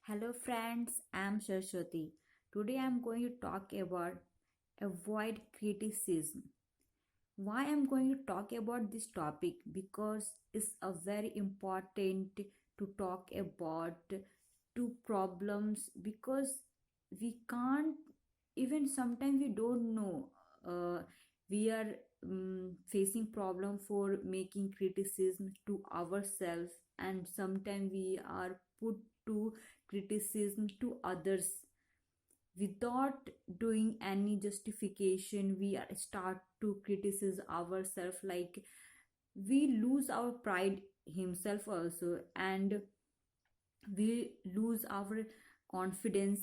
Hello friends, I'm Saraswati. Today I'm going to talk about avoid criticism. Why I'm going to talk about this topic? Because it's a very important to talk about two problems because we can't even sometimes we don't know we are facing problem for making criticism to ourselves, and sometimes we are put to criticism to others without doing any justification. We are start to criticize ourselves, like we lose our pride himself also, and we lose our confidence,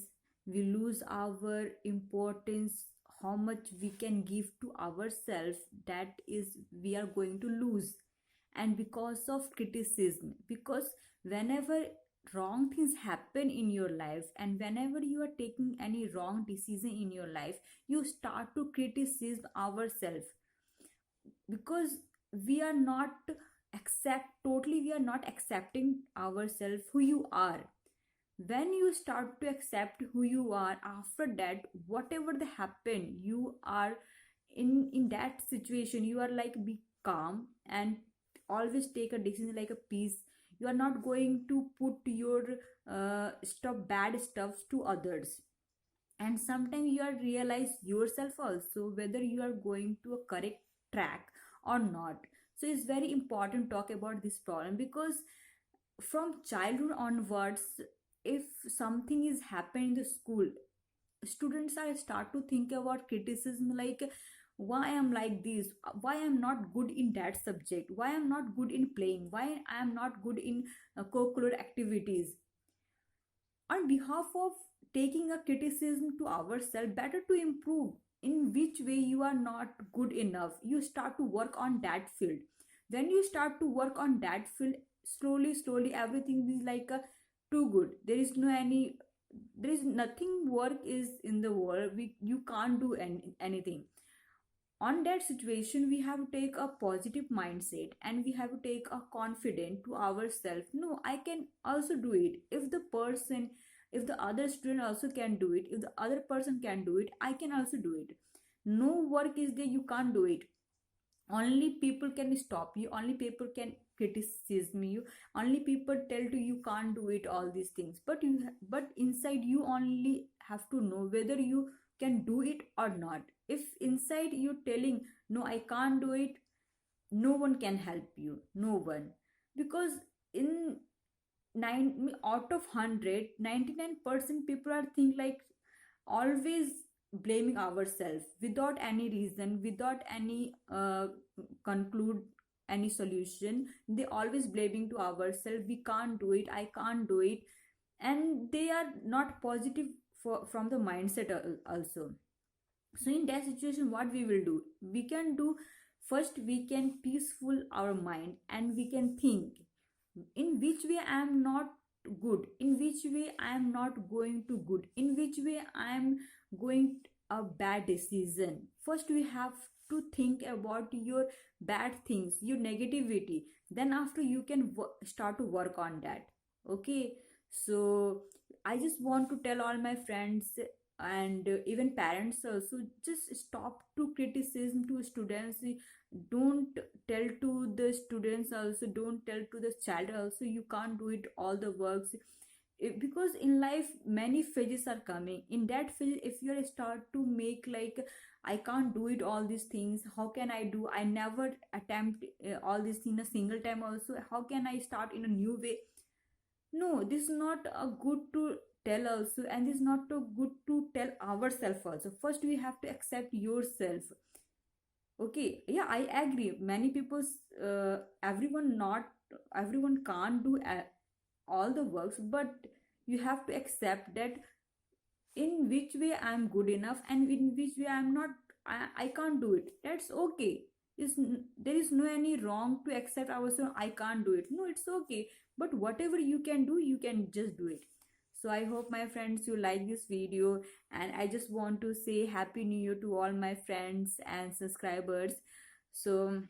we lose our importance, how much we can give to ourselves, that is we are going to lose. And because of criticism, because whenever wrong things happen in your life and whenever you are taking any wrong decision in your life, you start to criticize ourselves, because we are not we are not accepting ourselves who you are. When you start to accept who you are, after that whatever the happen, you are in that situation, you are like be calm and always take a decision like a peace. You are not going to put your stuff bad stuff to others. And sometimes you are realize yourself also whether you are going to a correct track or not. So it's very important to talk about this problem, because from childhood onwards, if something is happening in the school, students are start to think about criticism, like why I'm like this, why I'm not good in that subject, why I'm not good in playing, why I am not good in co-curricular activities. On behalf of taking a criticism to ourselves, better to improve in which way you are not good enough, you start to work on that field. When you start to work on that field, slowly everything is like a too good. There is nothing work is in the world, you can't do anything. On that situation, we have to take a positive mindset and we have to take a confident to ourselves. No, I can also do it. If the other student also can do it, if the other person can do it, I can also do it. No work is there you can't do it. Only people can stop you, only people can criticize you, only people tell to you can't do it, all these things. But inside you only have to know whether you can do it or not. If inside you telling no, I can't do it, no one can help you, no one. Because in 9 out of 100, 99% people are think like always blaming ourselves without any reason, without any conclude any solution. They always blaming to ourselves, we can't do it, I can't do it. And they are not positive from the mindset also. So in that situation, what we will do, we can do, first we can peaceful our mind and we can think in which way I am not good, in which way I am not going to good, in which way I am going a bad decision. First we have to think about your bad things, your negativity, then after you can start to work on that. Okay. So I just want to tell all my friends and even parents also, just stop to criticism to students. Don't tell to the students also, don't tell to the child also you can't do it all the works. Because in life many phases are coming. In that phase, if you start to make like I can't do it all these things, how can I do, I never attempt all these in a single time also, how can I start in a new way? No, this is not a good to tell also, and this is not a good to tell ourselves also. First we have to accept yourself. Okay, yeah, I agree, many people, everyone not, everyone can't do all the works, but you have to accept that in which way I'm good enough and in which way I'm not, I can't do it. That's okay. There is no any wrong to accept ourselves, I can't do it, no, it's okay. But whatever you can do, you can just do it. So I hope my friends you like this video, and I just want to say happy new year to all my friends and subscribers. So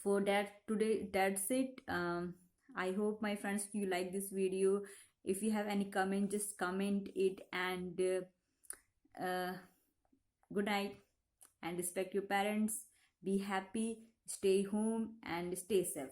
for that today, that's it. I hope my friends you like this video. If you have any comment, just comment it. And good night, and respect your parents. Be happy, stay home, and stay safe.